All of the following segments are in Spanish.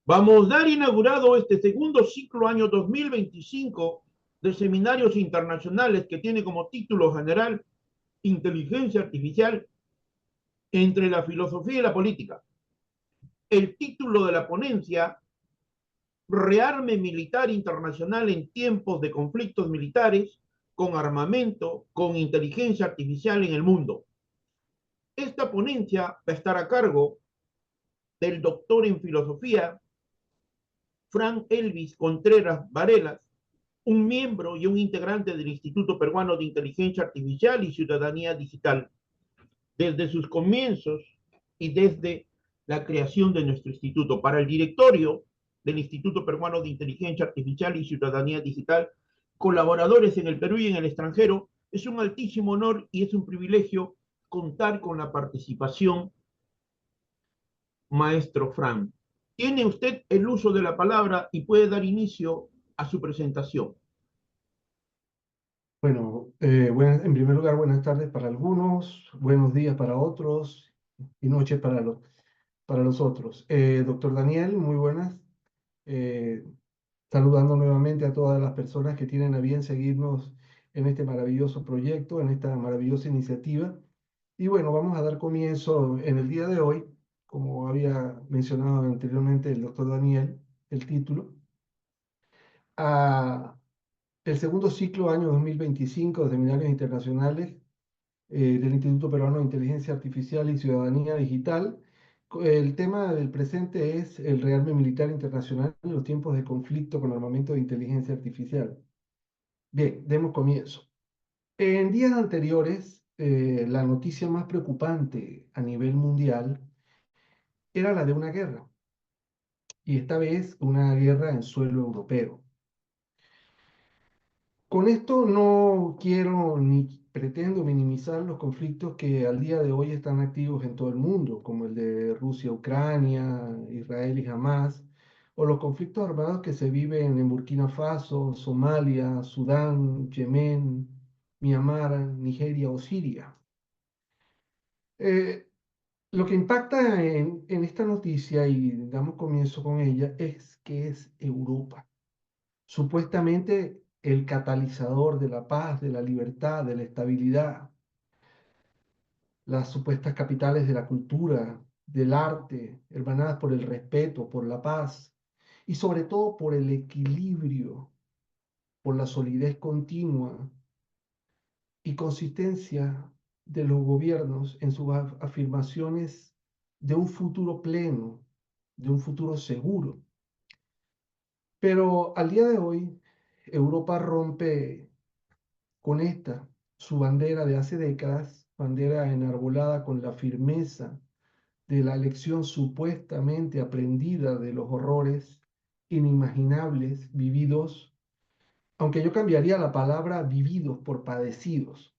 Vamos a dar inaugurado este segundo ciclo año 2025 de seminarios internacionales que tiene como título general Inteligencia Artificial entre la filosofía y la política. El título de la ponencia, Rearme militar internacional en tiempos de conflictos militares, con armamento, con inteligencia artificial en el mundo. Esta ponencia va a estar a cargo del doctor en filosofía Frank Elvis Contreras Varelas, un miembro y un integrante del Instituto Peruano de Inteligencia Artificial y Ciudadanía Digital, desde sus comienzos y desde la creación de nuestro instituto. Para el directorio del Instituto Peruano de Inteligencia Artificial y Ciudadanía Digital, colaboradores en el Perú y en el extranjero, es un altísimo honor y es un privilegio contar con la participación, maestro Frank. Tiene usted el uso de la palabra y puede dar inicio a su presentación. Bueno, en primer lugar, buenas tardes para algunos, buenos días para otros y noches para los otros. Doctor Daniel, muy buenas. Eh, Saludando nuevamente a todas las personas que tienen a bien seguirnos en este maravilloso proyecto, en esta maravillosa iniciativa. Y bueno, vamos a dar comienzo en el día de hoy, como había mencionado anteriormente el doctor Daniel, el título, a el segundo ciclo año 2025 de seminarios internacionales del Instituto Peruano de Inteligencia Artificial y Ciudadanía Digital. El tema del presente es el rearme militar internacional en los tiempos de conflicto con armamento de inteligencia artificial. Bien, demos comienzo. En días anteriores, la noticia más preocupante a nivel mundial era la de una guerra, y esta vez una guerra en suelo europeo. Con esto no quiero ni pretendo minimizar los conflictos que al día de hoy están activos en todo el mundo, como el de Rusia, Ucrania, Israel y Hamas, o los conflictos armados que se viven en Burkina Faso, Somalia, Sudán, Yemen, Myanmar, Nigeria o Siria. Eh, lo que impacta en esta noticia, y damos comienzo con ella, es que es Europa, supuestamente el catalizador de la paz, de la libertad, de la estabilidad, las supuestas capitales de la cultura, del arte, hermanadas por el respeto, por la paz y sobre todo por el equilibrio, por la solidez continua y consistencia de los gobiernos en sus afirmaciones de un futuro pleno, de un futuro seguro. Pero al día de hoy, Europa rompe con esta, su bandera de hace décadas, bandera enarbolada con la firmeza de la lección supuestamente aprendida de los horrores inimaginables vividos, aunque yo cambiaría la palabra vividos por padecidos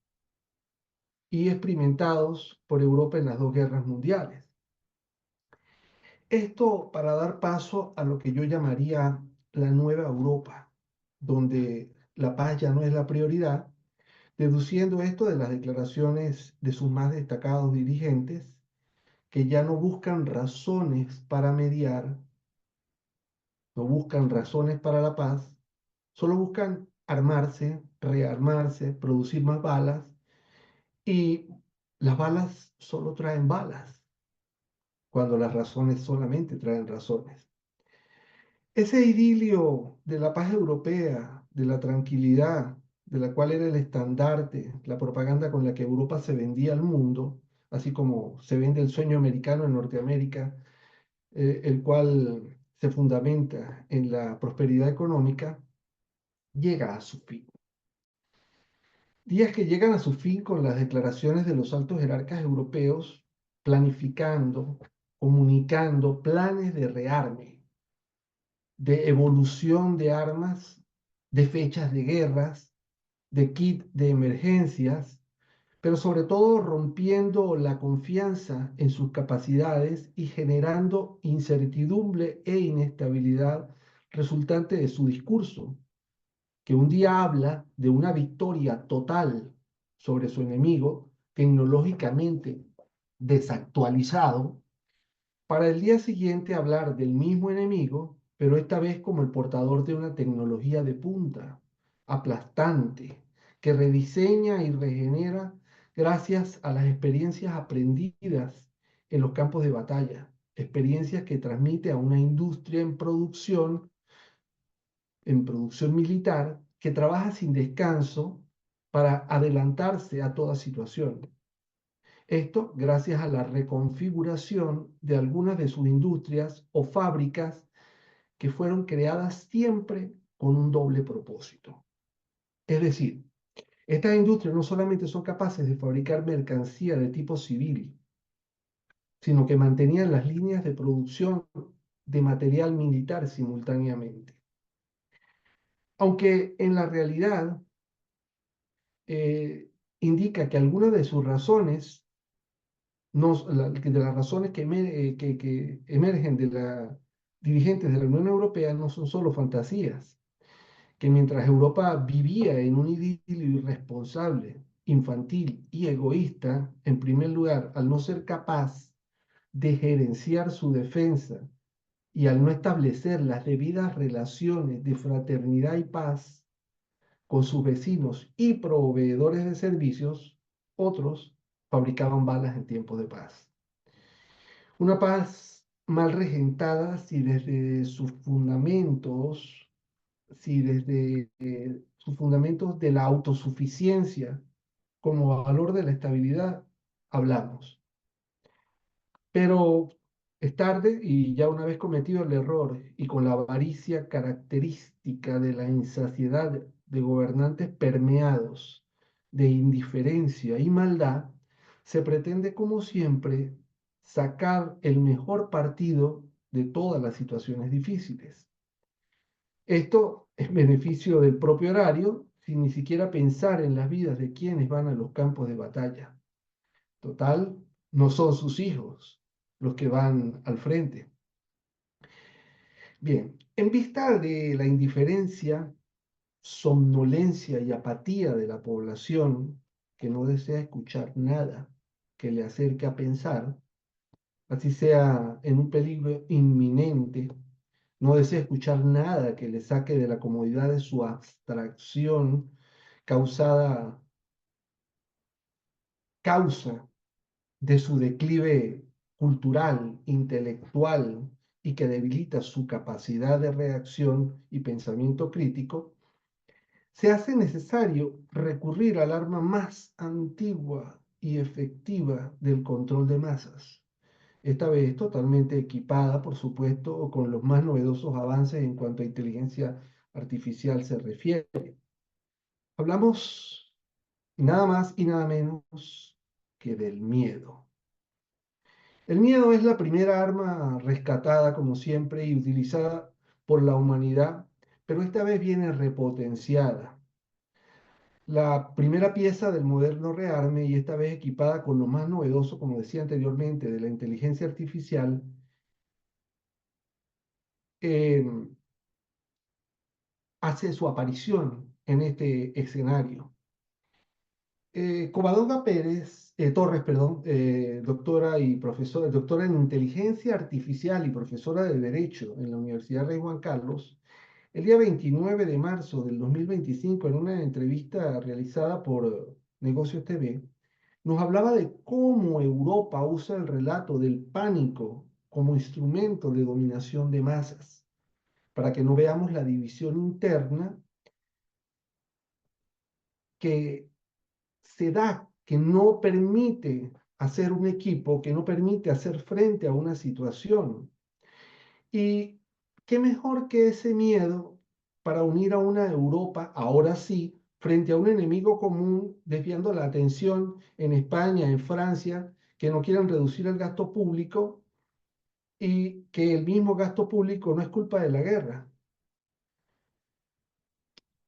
y experimentados por Europa en las dos guerras mundiales. Esto para dar paso a lo que yo llamaría la nueva Europa, donde la paz ya no es la prioridad, deduciendo esto de las declaraciones de sus más destacados dirigentes, que ya no buscan razones para mediar, no buscan razones para la paz, solo buscan armarse, rearmarse, producir más balas, y las balas solo traen balas, cuando las razones solamente traen razones. Ese idilio de la paz europea, de la tranquilidad, de la cual era el estandarte, la propaganda con la que Europa se vendía al mundo, así como se vende el sueño americano en Norteamérica, el cual se fundamenta en la prosperidad económica, llega a su fin. Días que llegan a su fin con las declaraciones de los altos jerarcas europeos planificando, comunicando planes de rearme, de evolución de armas, de fechas de guerras, de kit de emergencias, pero sobre todo rompiendo la confianza en sus capacidades y generando incertidumbre e inestabilidad resultante de su discurso, que un día habla de una victoria total sobre su enemigo, tecnológicamente desactualizado, para el día siguiente hablar del mismo enemigo, pero esta vez como el portador de una tecnología de punta, aplastante, que rediseña y regenera gracias a las experiencias aprendidas en los campos de batalla, experiencias que transmite a una industria en producción militar, que trabaja sin descanso para adelantarse a toda situación. Esto gracias a la reconfiguración de algunas de sus industrias o fábricas que fueron creadas siempre con un doble propósito. Es decir, estas industrias no solamente son capaces de fabricar mercancía de tipo civil, sino que mantenían las líneas de producción de material militar simultáneamente. Aunque en la realidad eh, indica que algunas de sus razones de las razones que emergen de la dirigentes de la Unión Europea no son solo fantasías, que mientras Europa vivía en un idilio irresponsable, infantil y egoísta, en primer lugar, al no ser capaz de gerenciar su defensa y al no establecer las debidas relaciones de fraternidad y paz con sus vecinos y proveedores de servicios, otros fabricaban balas en tiempos de paz. Una paz mal regentada si desde sus fundamentos, si desde sus fundamentos de la autosuficiencia como valor de la estabilidad hablamos. Pero es tarde y ya una vez cometido el error y con la avaricia característica de la insaciedad de gobernantes permeados de indiferencia y maldad, se pretende como siempre sacar el mejor partido de todas las situaciones difíciles. Esto es beneficio del propio horario, sin ni siquiera pensar en las vidas de quienes van a los campos de batalla. Total, no son sus hijos los que van al frente. Bien, en vista de la indiferencia, somnolencia y apatía de la población que no desea escuchar nada que le acerque a pensar, así sea en un peligro inminente, no desea escuchar nada que le saque de la comodidad de su abstracción causada, causa de su declive cultural, intelectual y que debilita su capacidad de reacción y pensamiento crítico, se hace necesario recurrir al arma más antigua y efectiva del control de masas. Esta vez totalmente equipada, por supuesto, con los más novedosos avances en cuanto a inteligencia artificial se refiere. Hablamos nada más y nada menos que del miedo. El miedo es la primera arma rescatada, como siempre, y utilizada por la humanidad, pero esta vez viene repotenciada. La primera pieza del moderno rearme, y esta vez equipada con lo más novedoso, como decía anteriormente, de la inteligencia artificial, eh, hace su aparición en este escenario. Covadonga Torres, perdón, doctora y profesora, doctora en inteligencia artificial y profesora de Derecho en la Universidad Rey Juan Carlos, el día 29 de marzo del 2025, en una entrevista realizada por Negocios TV, nos hablaba de cómo Europa usa el relato del pánico como instrumento de dominación de masas, para que no veamos la división interna que se da, que no permite hacer un equipo, que no permite hacer frente a una situación. Y qué mejor que ese miedo para unir a una Europa, ahora sí, frente a un enemigo común, desviando la atención en España, en Francia, que no quieren reducir el gasto público y que el mismo gasto público no es culpa de la guerra.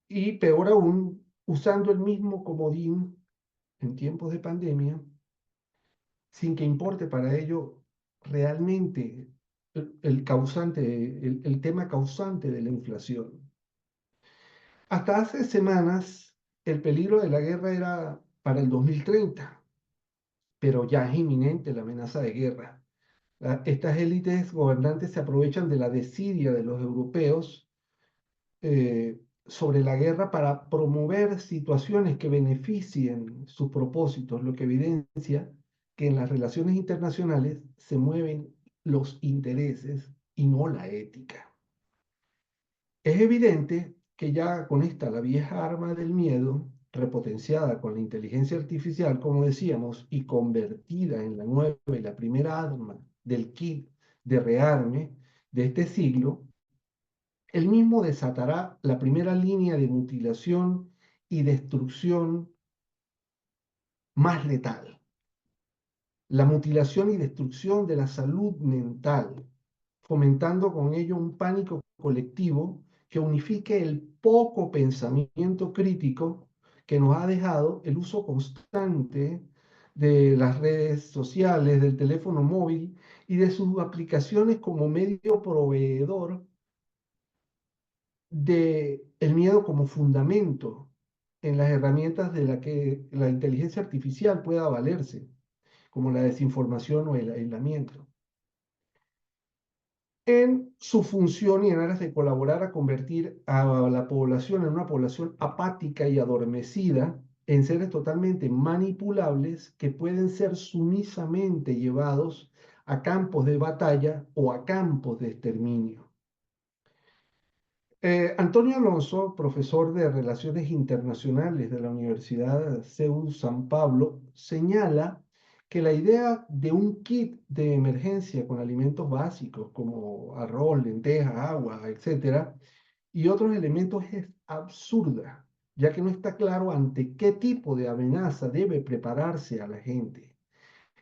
Y peor aún, usando el mismo comodín en tiempos de pandemia, sin que importe para ello realmente el causante, el tema causante de la inflación. Hasta hace semanas, el peligro de la guerra era para el 2030, pero ya es inminente la amenaza de guerra. Estas élites gobernantes se aprovechan de la desidia de los europeos sobre la guerra para promover situaciones que beneficien sus propósitos, lo que evidencia que en las relaciones internacionales se mueven los intereses y no la ética. Es evidente que ya con esta, la vieja arma del miedo, repotenciada con la inteligencia artificial, como decíamos, y convertida en la nueva y la primera arma del kit de rearme de este siglo, el mismo desatará la primera línea de mutilación y destrucción más letal, la mutilación y destrucción de la salud mental, fomentando con ello un pánico colectivo que unifique el poco pensamiento crítico que nos ha dejado el uso constante de las redes sociales, del teléfono móvil y de sus aplicaciones como medio proveedor de el miedo como fundamento en las herramientas de la que la inteligencia artificial pueda valerse, como la desinformación o el aislamiento, en su función y en aras de colaborar a convertir a la población en una población apática y adormecida, en seres totalmente manipulables que pueden ser sumisamente llevados a campos de batalla o a campos de exterminio. Antonio Alonso, profesor de Relaciones Internacionales de la Universidad CEU San Pablo, señala que la idea de un kit de emergencia con alimentos básicos como arroz, lentejas, agua, etcétera, y otros elementos es absurda, ya que no está claro ante qué tipo de amenaza debe prepararse a la gente.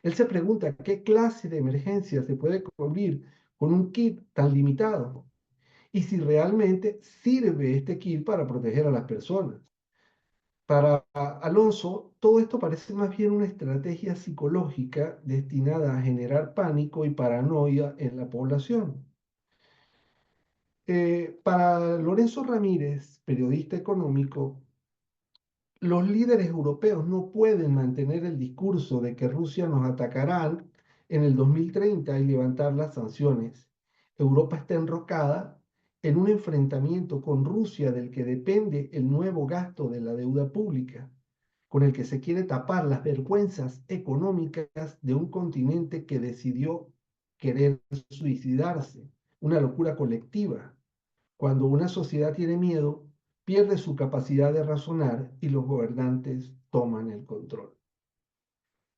Él se pregunta qué clase de emergencia se puede cubrir con un kit tan limitado y si realmente sirve este kit para proteger a las personas. Para Alonso, todo esto parece más bien una estrategia psicológica destinada a generar pánico y paranoia en la población. Para Lorenzo Ramírez, periodista económico, los líderes europeos no pueden mantener el discurso de que Rusia nos atacará en el 2030 y levantar las sanciones. Europa está enrocada en un enfrentamiento con Rusia del que depende el nuevo gasto de la deuda pública, con el que se quiere tapar las vergüenzas económicas de un continente que decidió querer suicidarse, una locura colectiva. Cuando una sociedad tiene miedo, pierde su capacidad de razonar y los gobernantes toman el control.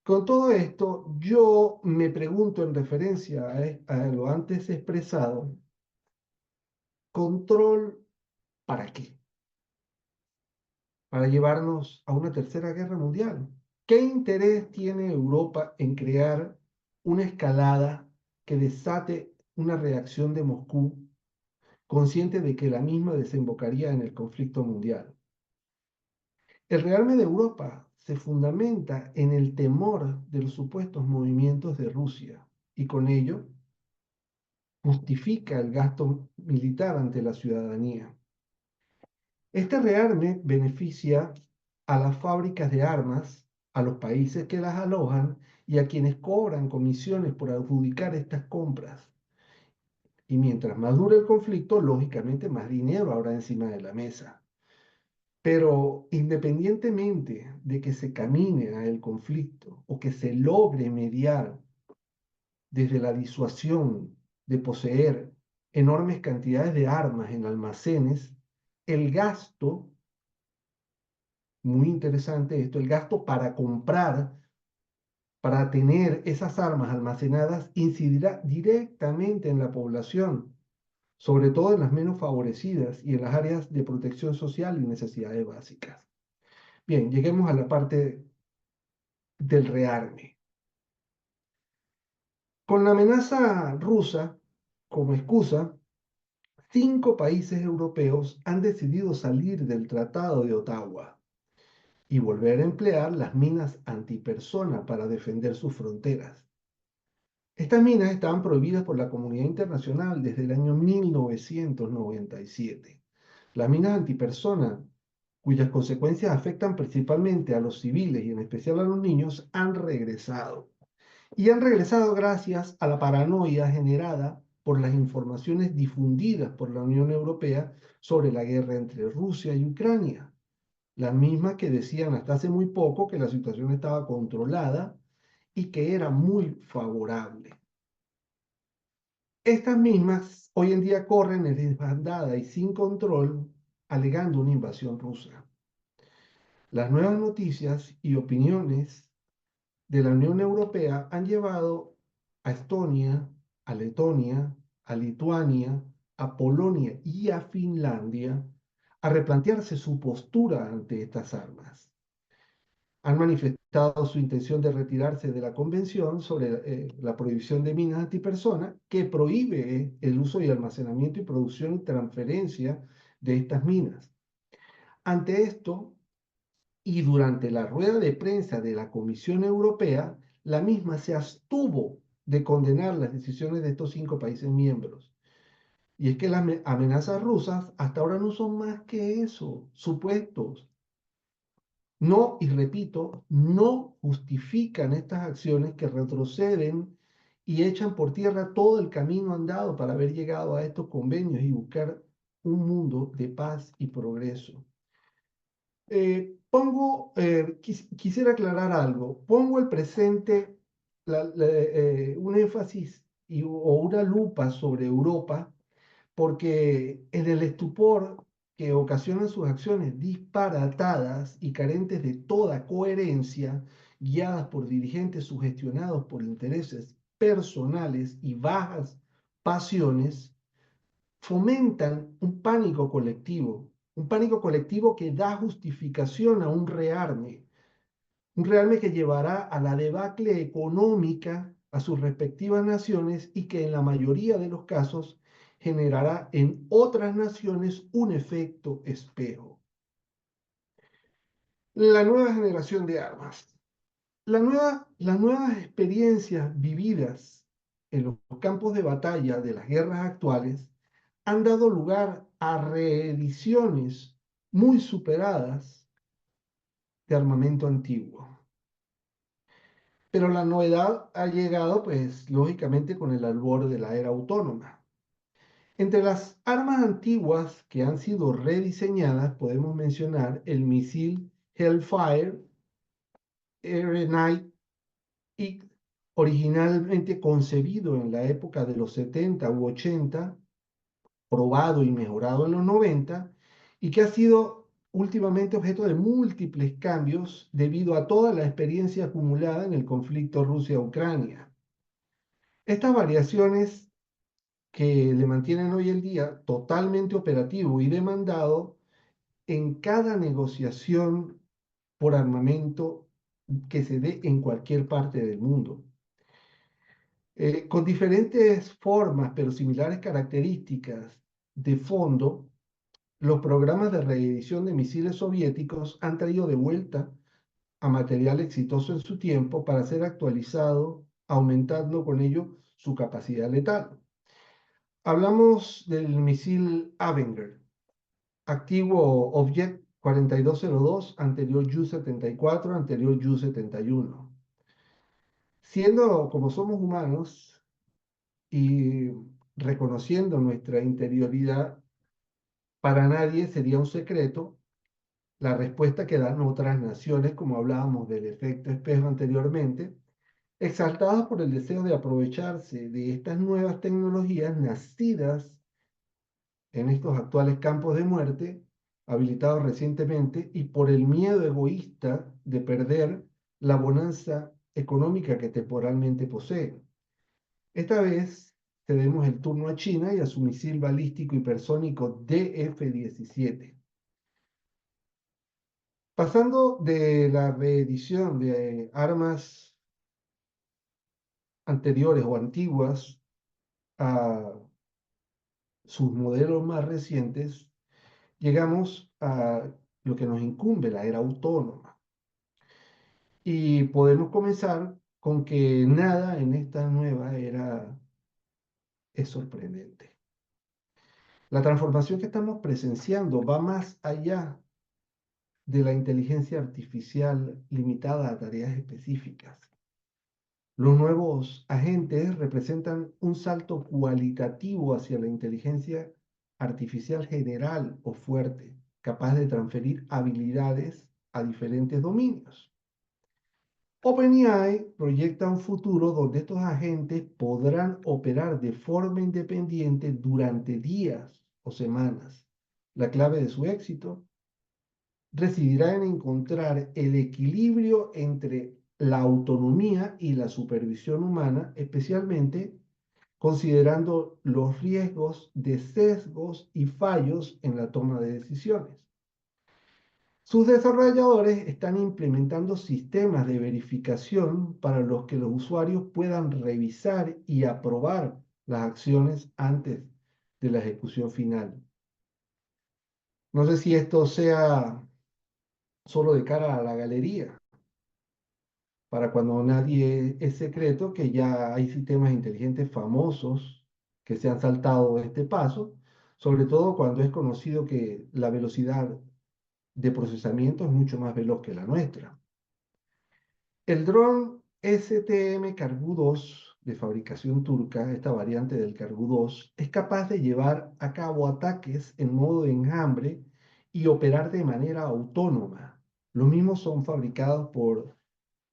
Con todo esto, yo me pregunto en referencia a lo antes expresado, ¿control para qué? ¿Para llevarnos a una tercera guerra mundial? ¿Qué interés tiene Europa en crear una escalada que desate una reacción de Moscú, consciente de que la misma desembocaría en el conflicto mundial? El rearme de Europa se fundamenta en el temor de los supuestos movimientos de Rusia y con ello justifica el gasto militar ante la ciudadanía. Este rearme beneficia a las fábricas de armas, a los países que las alojan y a quienes cobran comisiones por adjudicar estas compras. Y mientras más dure el conflicto, lógicamente más dinero habrá encima de la mesa. Pero independientemente de que se camine a el conflicto o que se logre mediar desde la disuasión de poseer enormes cantidades de armas en almacenes, el gasto, muy interesante esto, el gasto para comprar, para tener esas armas almacenadas, incidirá directamente en la población, sobre todo en las menos favorecidas y en las áreas de protección social y necesidades básicas. Bien, lleguemos a la parte del rearme. Con la amenaza rusa como excusa, 5 países europeos han decidido salir del Tratado de Ottawa y volver a emplear las minas antipersona para defender sus fronteras. Estas minas estaban prohibidas por la comunidad internacional desde el año 1997. Las minas antipersona, cuyas consecuencias afectan principalmente a los civiles y en especial a los niños, han regresado. y han regresado gracias a la paranoia generada por las informaciones difundidas por la Unión Europea sobre la guerra entre Rusia y Ucrania, las mismas que decían hasta hace muy poco que la situación estaba controlada y que era muy favorable. Estas mismas hoy en día corren en desbandada y sin control, alegando una invasión rusa. Las nuevas noticias y opiniones de la Unión Europea han llevado a Estonia, a Letonia, a Lituania, a Polonia y a Finlandia a replantearse su postura ante estas armas. Han manifestado su intención de retirarse de la Convención sobre la prohibición de minas antipersona, que prohíbe el uso y almacenamiento y producción y transferencia de estas minas. Ante esto, y durante la rueda de prensa de la Comisión Europea, la misma se abstuvo de condenar las decisiones de estos 5 países miembros. Y es que las amenazas rusas hasta ahora no son más que eso, supuestos. No, y repito, no justifican estas acciones que retroceden y echan por tierra todo el camino andado para haber llegado a estos convenios y buscar un mundo de paz y progreso. Quisiera aclarar algo. Pongo el presente, un énfasis o una lupa sobre Europa, porque en el estupor que ocasionan sus acciones disparatadas y carentes de toda coherencia, guiadas por dirigentes sugestionados por intereses personales y bajas pasiones, fomentan un pánico colectivo que da justificación a un rearme que llevará a la debacle económica a sus respectivas naciones y que en la mayoría de los casos generará en otras naciones un efecto espejo. La nueva generación de armas. Las nuevas experiencias vividas en los campos de batalla de las guerras actuales han dado lugar a reediciones muy superadas de armamento antiguo. Pero la novedad ha llegado, pues, lógicamente con el albor de la era autónoma. Entre las armas antiguas que han sido rediseñadas, podemos mencionar el misil Hellfire RNI, originalmente concebido en la época de los 70 u 80, probado y mejorado en los 90, y que ha sido últimamente objeto de múltiples cambios debido a toda la experiencia acumulada en el conflicto Rusia-Ucrania. Estas variaciones que le mantienen hoy en día totalmente operativo y demandado en cada negociación por armamento que se dé en cualquier parte del mundo. Con diferentes formas, pero similares características de fondo, los programas de reedición de misiles soviéticos han traído de vuelta a material exitoso en su tiempo para ser actualizado, aumentando con ello su capacidad letal. Hablamos del misil Avenger, activo Object 4202, anterior U-74, anterior U-71. Siendo como somos humanos y reconociendo nuestra interioridad, para nadie sería un secreto la respuesta que dan otras naciones, como hablábamos del efecto espejo anteriormente, exaltadas por el deseo de aprovecharse de estas nuevas tecnologías nacidas en estos actuales campos de muerte, habilitados recientemente, y por el miedo egoísta de perder la bonanza económica que temporalmente poseen. Esta vez cedemos el turno a China y a su misil balístico hipersónico DF-17. Pasando de la reedición de armas anteriores o antiguas a sus modelos más recientes, llegamos a lo que nos incumbe, la era autónoma. Y podemos comenzar con que nada en esta nueva era es sorprendente. La transformación que estamos presenciando va más allá de la inteligencia artificial limitada a tareas específicas. Los nuevos agentes representan un salto cualitativo hacia la inteligencia artificial general o fuerte, capaz de transferir habilidades a diferentes dominios. OpenAI proyecta un futuro donde estos agentes podrán operar de forma independiente durante días o semanas. La clave de su éxito residirá en encontrar el equilibrio entre la autonomía y la supervisión humana, especialmente considerando los riesgos de sesgos y fallos en la toma de decisiones. Sus desarrolladores están implementando sistemas de verificación para los que los usuarios puedan revisar y aprobar las acciones antes de la ejecución final. No sé si esto sea solo de cara a la galería, para cuando nadie es secreto que ya hay sistemas inteligentes famosos que se han saltado este paso, sobre todo cuando es conocido que la velocidad de procesamiento es mucho más veloz que la nuestra. El dron STM Cargo 2 de fabricación turca, esta variante del Cargo 2, es capaz de llevar a cabo ataques en modo de enjambre y operar de manera autónoma. Los mismos son fabricados por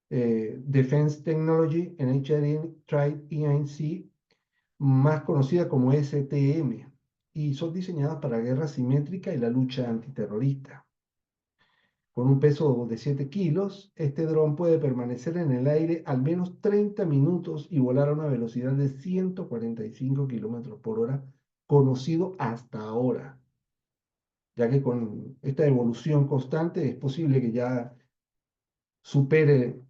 Defense Technology Engineering Trade Inc., más conocida como STM, y son diseñadas para guerra simétrica y la lucha antiterrorista. Con un peso de 7 kilos, este dron puede permanecer en el aire al menos 30 minutos y volar a una velocidad de 145 kilómetros por hora, conocido hasta ahora, ya que con esta evolución constante es posible que ya supere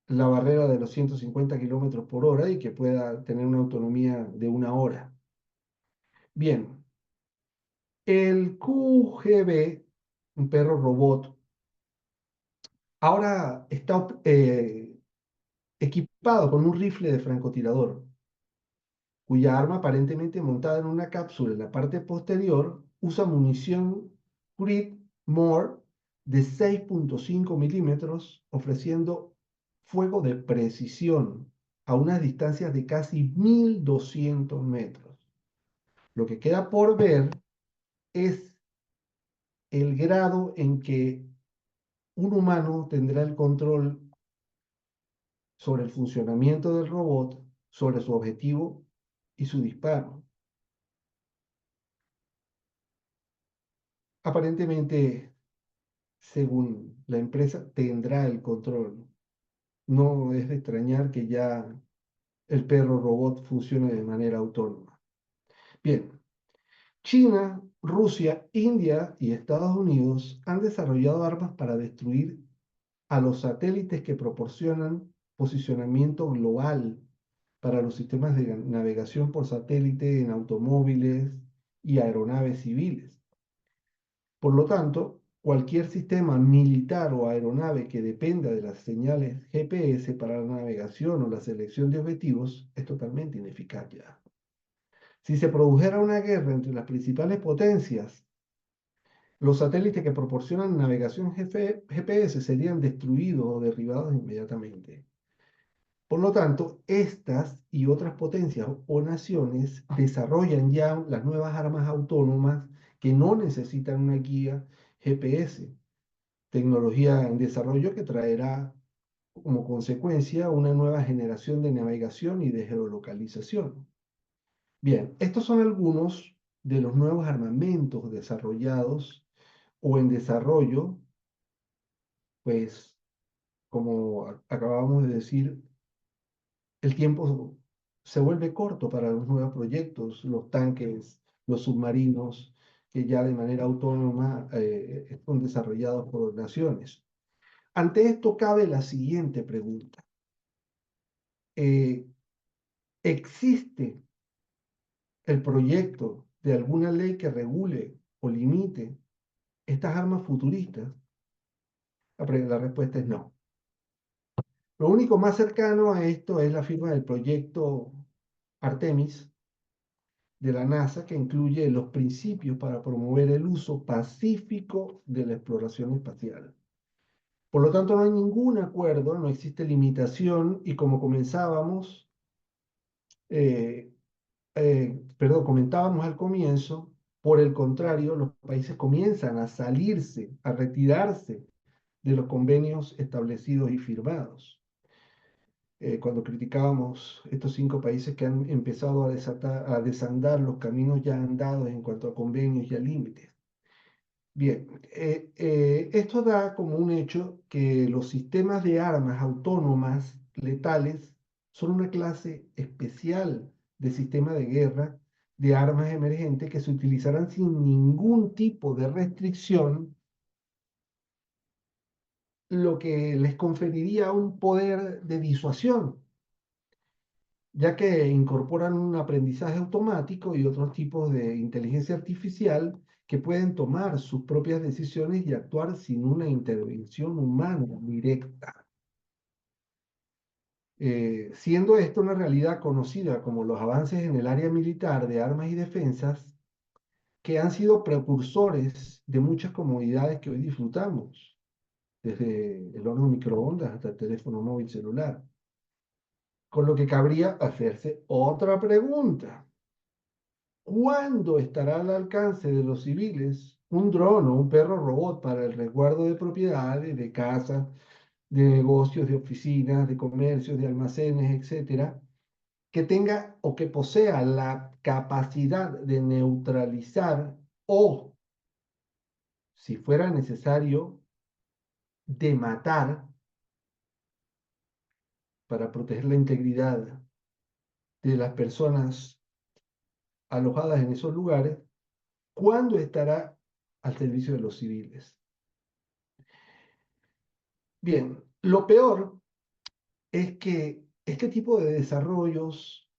la barrera de los 150 kilómetros por hora y que pueda tener una autonomía de 1 hora. Bien, el QGB, un perro robot, ahora está equipado con un rifle de francotirador, cuya arma, aparentemente montada en una cápsula en la parte posterior, usa munición Creedmoor de 6.5 milímetros, ofreciendo fuego de precisión a unas distancias de casi 1.200 metros. Lo que queda por ver es el grado en que un humano tendrá el control sobre el funcionamiento del robot, sobre su objetivo y su disparo. Aparentemente, según la empresa, tendrá el control. No es de extrañar que ya el perro robot funcione de manera autónoma. Bien, China, Rusia, India y Estados Unidos han desarrollado armas para destruir a los satélites que proporcionan posicionamiento global para los sistemas de navegación por satélite en automóviles y aeronaves civiles. Por lo tanto, cualquier sistema militar o aeronave que dependa de las señales GPS para la navegación o la selección de objetivos es totalmente ineficaz ya. Si se produjera una guerra entre las principales potencias, los satélites que proporcionan navegación GPS serían destruidos o derribados inmediatamente. Por lo tanto, estas y otras potencias o naciones desarrollan ya las nuevas armas autónomas que no necesitan una guía GPS, tecnología en desarrollo que traerá como consecuencia una nueva generación de navegación y de geolocalización. Bien, estos son algunos de los nuevos armamentos desarrollados o en desarrollo, pues como acabamos de decir, el tiempo se vuelve corto para los nuevos proyectos, los tanques, los submarinos, que ya de manera autónoma son desarrollados por naciones. Ante esto cabe la siguiente pregunta. Eh, ¿Existe el proyecto de alguna ley que regule o limite estas armas futuristas? La respuesta es no. Lo único más cercano a esto es la firma del proyecto Artemis de la NASA, que incluye los principios para promover el uso pacífico de la exploración espacial. Por lo tanto, no hay ningún acuerdo, no existe limitación y como comenzábamos, eh, comentábamos al comienzo, por el contrario, los países comienzan a salirse, a retirarse de los convenios establecidos y firmados. Cuando criticábamos estos 5 países que han empezado a desandar los caminos ya andados en cuanto a convenios y a límites. Bien, esto da como un hecho que los sistemas de armas autónomas letales son una clase especial de sistema de guerra de armas emergentes que se utilizarán sin ningún tipo de restricción, lo que les conferiría un poder de disuasión, ya que incorporan un aprendizaje automático y otros tipos de inteligencia artificial que pueden tomar sus propias decisiones y actuar sin una intervención humana directa. Siendo esto una realidad conocida como los avances en el área militar de armas y defensas, que han sido precursores de muchas comodidades que hoy disfrutamos, desde el horno microondas hasta el teléfono móvil celular. Con lo que cabría hacerse otra pregunta. ¿Cuándo estará al alcance de los civiles un dron o un perro robot para el resguardo de propiedades, de casas, de negocios, de oficinas, de comercios, de almacenes, etcétera, que tenga o que posea la capacidad de neutralizar o, si fuera necesario, de matar para proteger la integridad de las personas alojadas en esos lugares? ¿Cuándo estará al servicio de los civiles? Bien, lo peor es que este tipo de desarrollos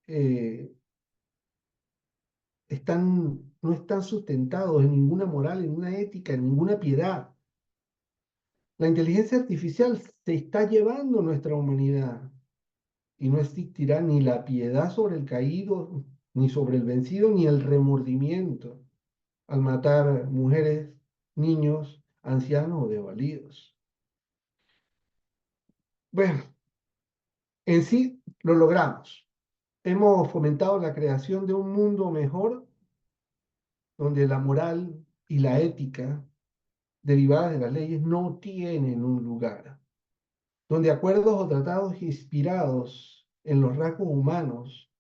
eh, no están sustentados en ninguna moral, en ninguna ética, en ninguna piedad. La inteligencia artificial se está llevando nuestra humanidad y no existirá ni la piedad sobre el caído, ni sobre el vencido, ni el remordimiento al matar mujeres, niños, ancianos o desvalidos. Bueno, en sí lo logramos. Hemos fomentado la creación de un mundo mejor donde la moral y la ética derivadas de las leyes no tienen un lugar, donde acuerdos o tratados inspirados en los rasgos humanos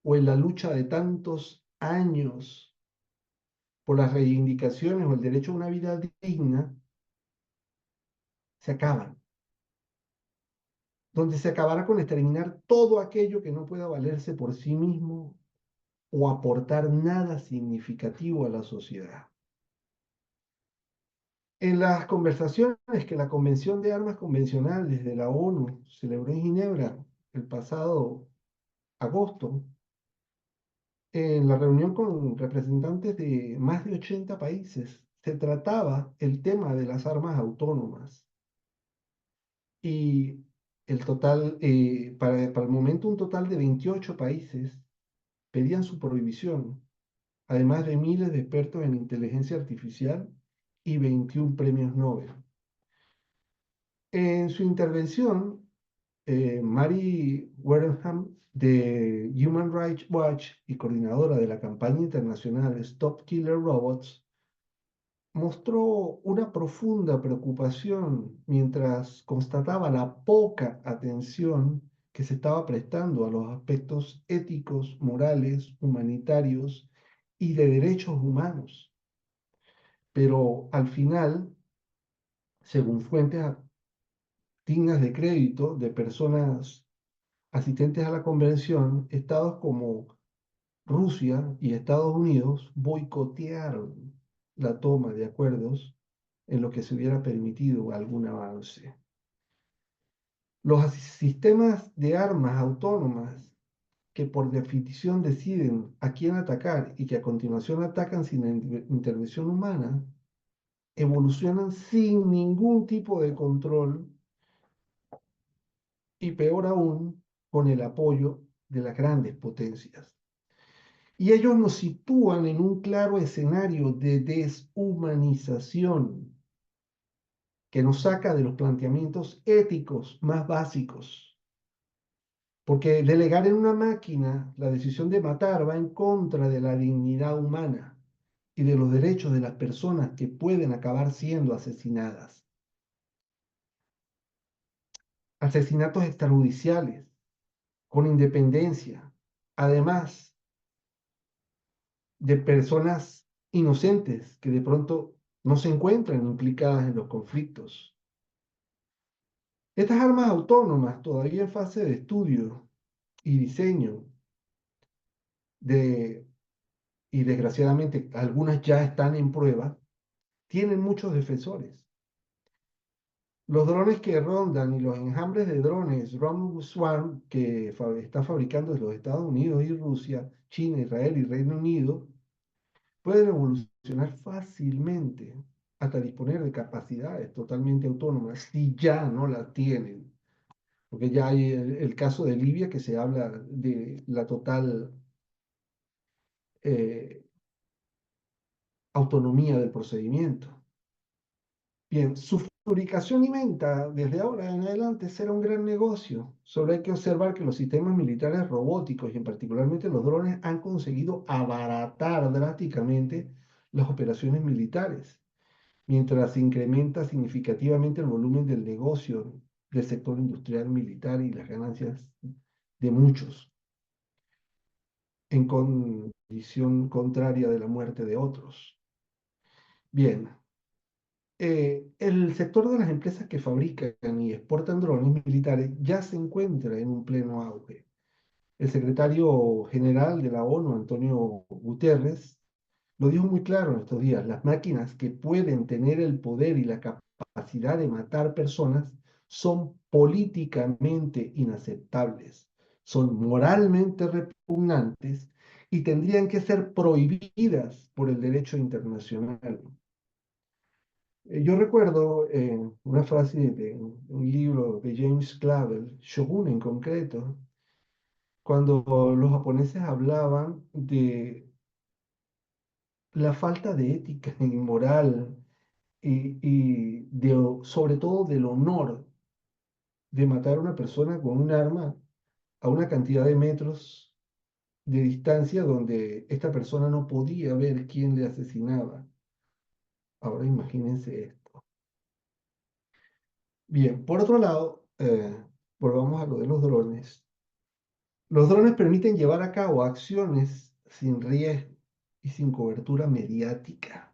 o en la lucha de tantos años por las reivindicaciones o el derecho a una vida digna se acaban, donde se acabará con exterminar todo aquello que no pueda valerse por sí mismo o aportar nada significativo a la sociedad. En las conversaciones que la Convención de Armas Convencionales de la ONU celebró en Ginebra el pasado agosto, en la reunión con representantes de más de 80 países, se trataba el tema de las armas autónomas. Y el total, para el momento, un total de 28 países pedían su prohibición, además de miles de expertos en inteligencia artificial y 21 premios Nobel. En su intervención, Mary Wareham, de Human Rights Watch y coordinadora de la campaña internacional Stop Killer Robots, mostró una profunda preocupación mientras constataba la poca atención que se estaba prestando a los aspectos éticos, morales, humanitarios y de derechos humanos. Pero al final, según fuentes dignas de crédito de personas asistentes a la convención, estados como Rusia y Estados Unidos boicotearon la toma de acuerdos en lo que se hubiera permitido algún avance. Los sistemas de armas autónomas que por definición deciden a quién atacar y que a continuación atacan sin intervención humana, evolucionan sin ningún tipo de control y peor aún, con el apoyo de las grandes potencias. Y ellos nos sitúan en un claro escenario de deshumanización. que nos saca de los planteamientos éticos más básicos. Porque delegar en una máquina la decisión de matar va en contra de la dignidad humana y de los derechos de las personas que pueden acabar siendo asesinadas. Asesinatos extrajudiciales, con independencia, además de personas inocentes que de pronto no se encuentran implicadas en los conflictos. Estas armas autónomas, todavía en fase de estudio y diseño, de, y desgraciadamente algunas ya están en prueba, tienen muchos defensores. Los drones que rondan y los enjambres de drones Drone Swarm que está fabricando los Estados Unidos y Rusia, China, Israel y Reino Unido, pueden evolucionar fácilmente hasta disponer de capacidades totalmente autónomas, si ya no las tienen. Porque ya hay el caso de Libia que se habla de la total eh, autonomía del procedimiento. Bien, su fabricación y venta desde ahora en adelante será un gran negocio. Solo hay que observar que los sistemas militares robóticos y en particularmente los drones han conseguido abaratar drásticamente las operaciones militares, mientras se incrementa significativamente el volumen del negocio del sector industrial militar y las ganancias de muchos, en condición contraria de la muerte de otros. Bien, el sector de las empresas que fabrican y exportan drones militares ya se encuentra en un pleno auge. El secretario general de la ONU, Antonio Guterres, lo dijo muy claro en estos días: las máquinas que pueden tener el poder y la capacidad de matar personas son políticamente inaceptables, son moralmente repugnantes y tendrían que ser prohibidas por el derecho internacional. Yo recuerdo una frase de un libro de James Clavell, Shogun en concreto, cuando los japoneses hablaban de la falta de ética y moral sobre todo del honor de matar a una persona con un arma a una cantidad de metros de distancia donde esta persona no podía ver quién le asesinaba. Ahora imagínense esto. Bien, por otro lado, volvamos a lo de los drones. Los drones permiten llevar a cabo acciones sin riesgo y sin cobertura mediática,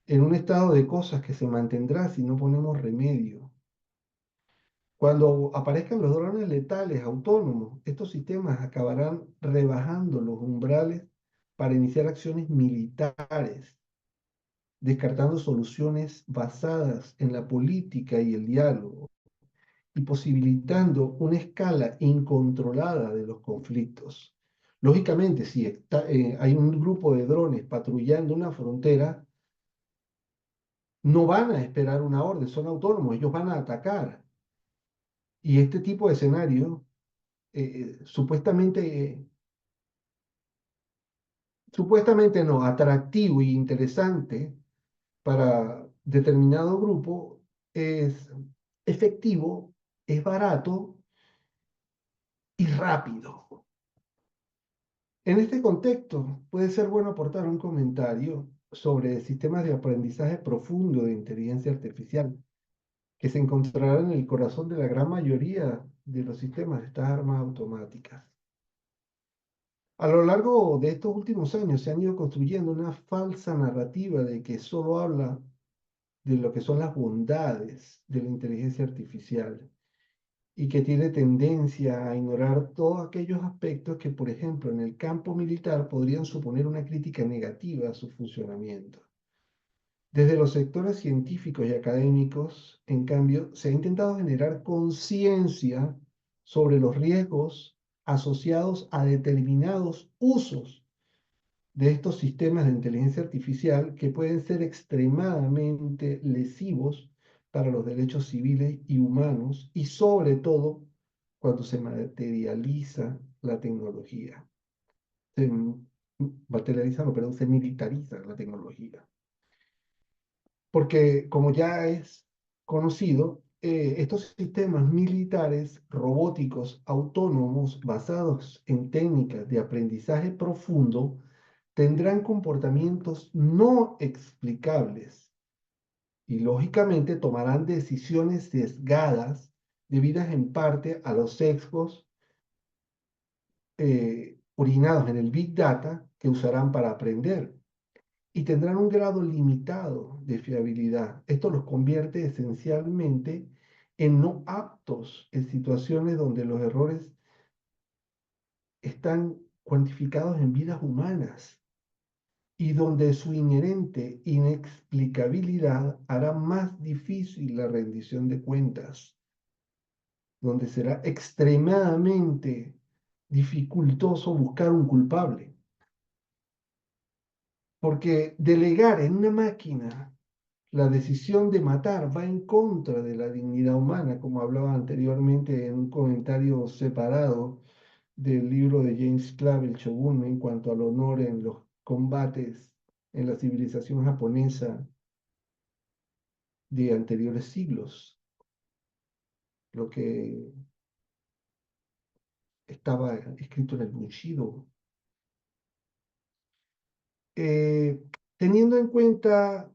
en un estado de cosas que se mantendrá si no ponemos remedio. Cuando aparezcan los drones letales autónomos, estos sistemas acabarán rebajando los umbrales para iniciar acciones militares, descartando soluciones basadas en la política y el diálogo y posibilitando una escala incontrolada de los conflictos. Lógicamente, si hay un grupo de drones patrullando una frontera, no van a esperar una orden, son autónomos, ellos van a atacar. Y este tipo de escenario, supuestamente no, atractivo y interesante para determinado grupo, es efectivo, es barato y rápido. En este contexto, puede ser bueno aportar un comentario sobre sistemas de aprendizaje profundo de inteligencia artificial, que se encontrarán en el corazón de la gran mayoría de los sistemas de estas armas automáticas. A lo largo de estos últimos años se han ido construyendo una falsa narrativa de que solo habla de lo que son las bondades de la inteligencia artificial y que tiene tendencia a ignorar todos aquellos aspectos que, por ejemplo, en el campo militar podrían suponer una crítica negativa a su funcionamiento. Desde los sectores científicos y académicos, en cambio, se ha intentado generar conciencia sobre los riesgos asociados a determinados usos de estos sistemas de inteligencia artificial que pueden ser extremadamente lesivos para los derechos civiles y humanos y sobre todo cuando se materializa la tecnología. Se materializa, no, perdón, se militariza la tecnología. Porque como ya es conocido, estos sistemas militares robóticos autónomos basados en técnicas de aprendizaje profundo tendrán comportamientos no explicables y lógicamente tomarán decisiones sesgadas debidas en parte a los sesgos originados en el Big Data que usarán para aprender y tendrán un grado limitado de fiabilidad. Esto los convierte esencialmente en no aptos en situaciones donde los errores están cuantificados en vidas humanas y donde su inherente inexplicabilidad hará más difícil la rendición de cuentas, donde será extremadamente dificultoso buscar un culpable. Porque delegar en una máquina la decisión de matar va en contra de la dignidad humana, como hablaba anteriormente en un comentario separado del libro de James Clavell, Shogun, en cuanto al honor en los combates en la civilización japonesa de anteriores siglos, lo que estaba escrito en el Bushido. Eh, Teniendo en cuenta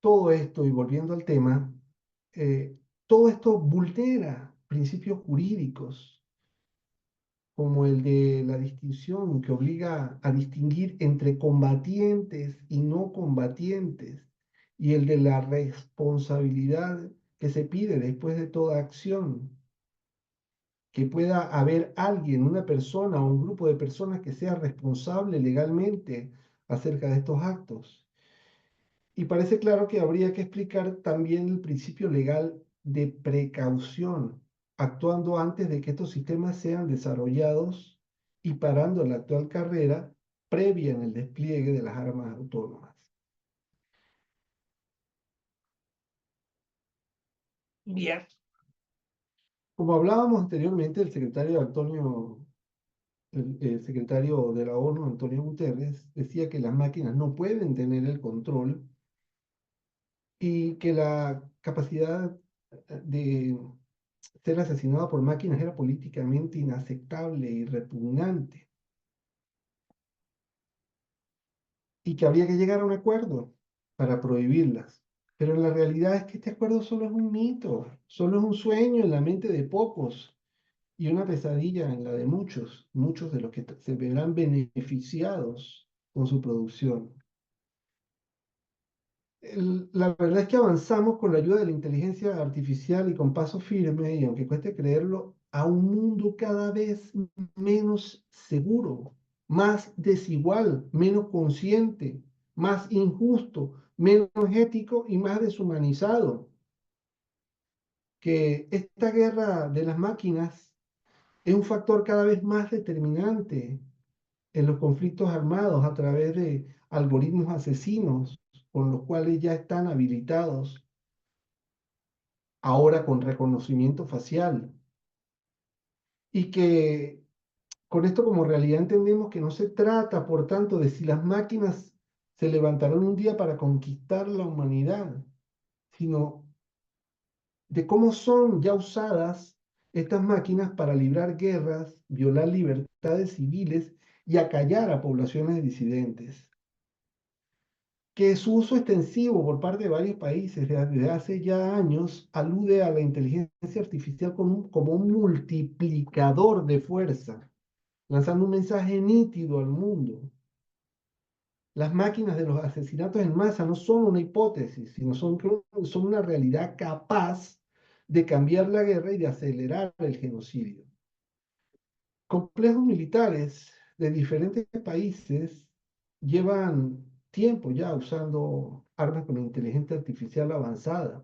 todo esto y volviendo al tema, todo esto vulnera principios jurídicos como el de la distinción que obliga a distinguir entre combatientes y no combatientes y el de la responsabilidad que se pide después de toda acción, que pueda haber alguien, una persona o un grupo de personas que sea responsable legalmente acerca de estos actos. Y parece claro que habría que explicar también el principio legal de precaución, actuando antes de que estos sistemas sean desarrollados y parando la actual carrera previa en el despliegue de las armas autónomas. Bien. Como hablábamos anteriormente, el secretario de la ONU, Antonio Guterres, decía que las máquinas no pueden tener el control y que la capacidad de ser asesinado por máquinas era políticamente inaceptable y repugnante, y que habría que llegar a un acuerdo para prohibirlas. Pero la realidad es que este acuerdo solo es un mito, solo es un sueño en la mente de pocos y una pesadilla en la de muchos, muchos de los que se verán beneficiados con su producción. La verdad es que avanzamos con la ayuda de la inteligencia artificial y con paso firme, y aunque cueste creerlo, a un mundo cada vez menos seguro, más desigual, menos consciente, más injusto, menos ético y más deshumanizado. Que esta guerra de las máquinas es un factor cada vez más determinante en los conflictos armados a través de algoritmos asesinos con los cuales ya están habilitados ahora con reconocimiento facial, y que con esto como realidad entendemos que no se trata, por tanto, de si las máquinas se levantaron un día para conquistar la humanidad, sino de cómo son ya usadas estas máquinas para librar guerras, violar libertades civiles y acallar a poblaciones disidentes. Que su uso extensivo por parte de varios países desde hace ya años alude a la inteligencia artificial como un multiplicador de fuerza, lanzando un mensaje nítido al mundo. Las máquinas de los asesinatos en masa no son una hipótesis, sino son una realidad capaz de cambiar la guerra y de acelerar el genocidio. Complejos militares de diferentes países llevan tiempo ya usando armas con inteligencia artificial avanzada.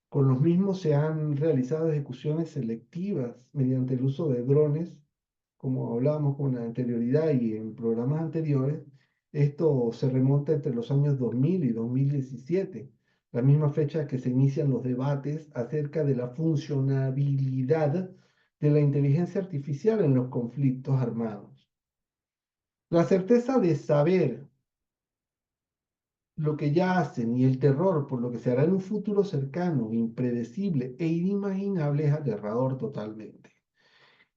Con los mismos se han realizado ejecuciones selectivas mediante el uso de drones, como hablábamos con anterioridad y en programas anteriores. Esto se remonta entre los años 2000 y 2017, la misma fecha que se inician los debates acerca de la funcionabilidad de la inteligencia artificial en los conflictos armados. La certeza de saber lo que ya hacen y el terror por lo que se hará en un futuro cercano, impredecible e inimaginable es aterrador totalmente.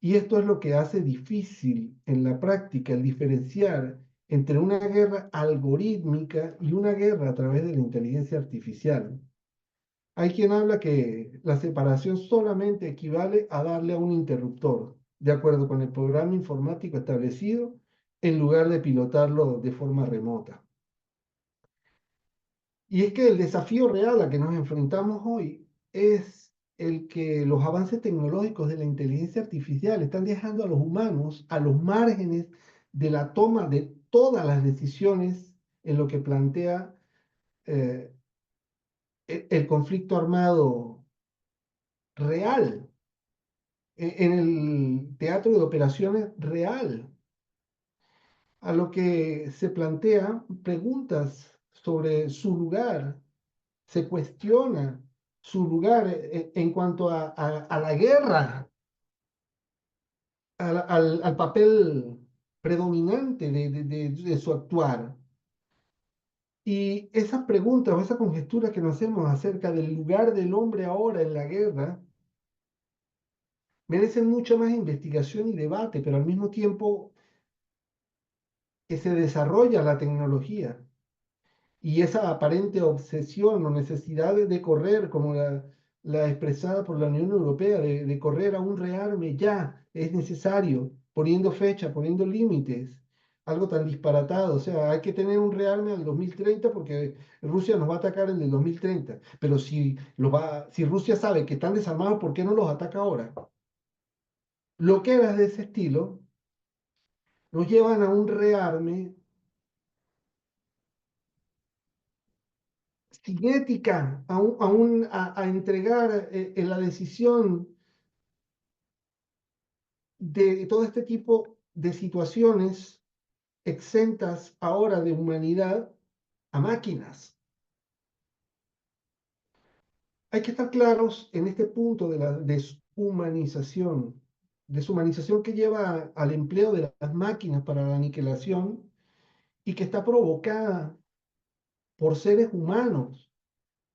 Y esto es lo que hace difícil en la práctica el diferenciar entre una guerra algorítmica y una guerra a través de la inteligencia artificial. Hay quien habla que la separación solamente equivale a darle a un interruptor, de acuerdo con el programa informático establecido, en lugar de pilotarlo de forma remota. Y es que el desafío real a que nos enfrentamos hoy es el que los avances tecnológicos de la inteligencia artificial están dejando a los humanos a los márgenes de la toma de todas las decisiones en lo que plantea eh, el conflicto armado real, en el teatro de operaciones real, a lo que se plantea preguntas sobre su lugar, se cuestiona su lugar en cuanto a la guerra, al papel predominante de su actuar. Y esas preguntas o esa conjetura que nos hacemos acerca del lugar del hombre ahora en la guerra merecen mucha más investigación y debate, pero al mismo tiempo que se desarrolla la tecnología y esa aparente obsesión o necesidad de correr, como la expresada por la Unión Europea, de correr a un rearme ya, es necesario, poniendo fecha, poniendo límites, algo tan disparatado. O sea, hay que tener un rearme al 2030 porque Rusia nos va a atacar en el 2030. Pero si Rusia sabe que están desarmados, ¿por qué no los ataca ahora? Loqueras de ese estilo nos llevan a un rearme sin ética, a entregar en la decisión de todo este tipo de situaciones exentas ahora de humanidad a máquinas. Hay que estar claros en este punto de la deshumanización que lleva al empleo de las máquinas para la aniquilación y que está provocada por seres humanos,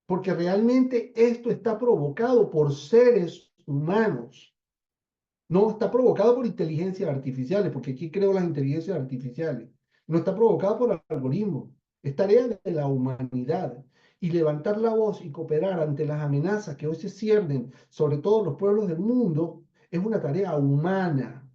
porque realmente esto está provocado por seres humanos. No está provocado por inteligencias artificiales, porque aquí creo las inteligencias artificiales. No está provocado por algoritmos. Es tarea de la humanidad. Y levantar la voz y cooperar ante las amenazas que hoy se ciernen sobre todos los pueblos del mundo es una tarea humana,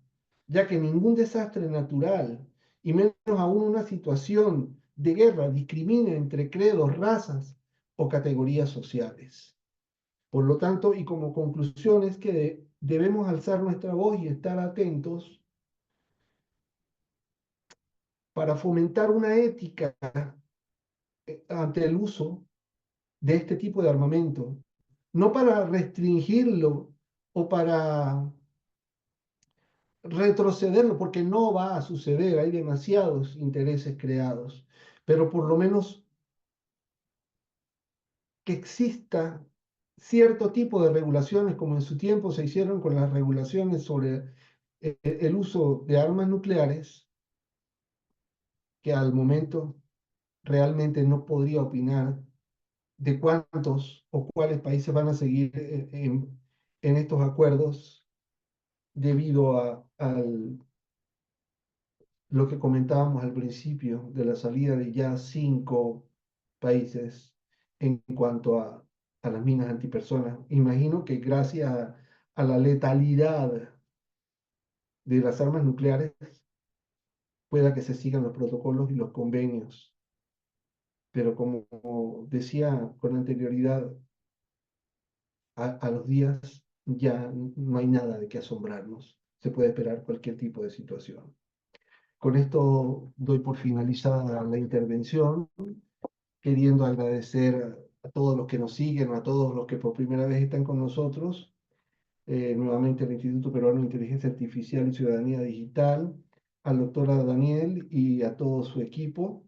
ya que ningún desastre natural, y menos aún una situación de guerra, discrimina entre credos, razas o categorías sociales. Por lo tanto, y como conclusión es que debemos alzar nuestra voz y estar atentos para fomentar una ética ante el uso de este tipo de armamento, no para restringirlo o para retrocederlo, porque no va a suceder, hay demasiados intereses creados, pero por lo menos que exista cierto tipo de regulaciones, como en su tiempo se hicieron con las regulaciones sobre el uso de armas nucleares, que al momento realmente no podría opinar de cuántos o cuáles países van a seguir en estos acuerdos debido a lo que comentábamos al principio de la salida de ya 5 países en cuanto a las minas antipersonas. Imagino que gracias a la letalidad de las armas nucleares pueda que se sigan los protocolos y los convenios. Pero como decía con anterioridad, a los días ya no hay nada de qué asombrarnos. Se puede esperar cualquier tipo de situación. Con esto doy por finalizada la intervención, queriendo agradecer a todos los que nos siguen, a todos los que por primera vez están con nosotros, nuevamente al Instituto Peruano de Inteligencia Artificial y Ciudadanía Digital, al doctor Daniel y a todo su equipo,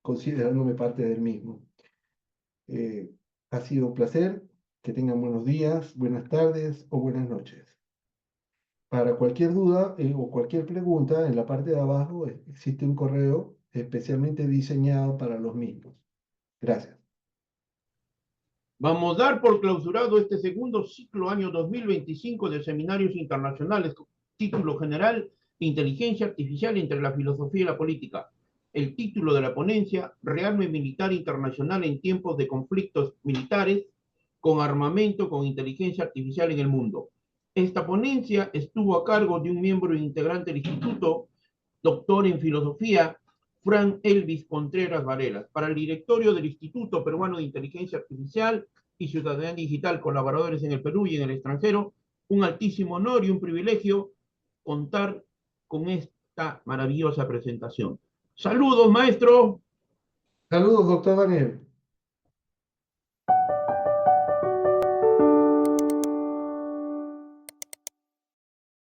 considerándome parte del mismo. Eh, Ha sido un placer. Que tengan buenos días, buenas tardes o buenas noches. Para cualquier duda o cualquier pregunta, en la parte de abajo existe un correo especialmente diseñado para los mismos. Gracias. Vamos a dar por clausurado este segundo ciclo año 2025 de seminarios internacionales, título general, Inteligencia Artificial entre la Filosofía y la Política. El título de la ponencia, Rearme Militar Internacional en tiempos de conflictos militares, con armamento, con inteligencia artificial en el mundo. Esta ponencia estuvo a cargo de un miembro integrante del Instituto, doctor en Filosofía, Fran Elvis Contreras Varela. Para el directorio del Instituto Peruano de Inteligencia Artificial y Ciudadanía Digital, colaboradores en el Perú y en el extranjero, un altísimo honor y un privilegio contar con esta maravillosa presentación. Saludos, maestro. Saludos, doctor Daniel.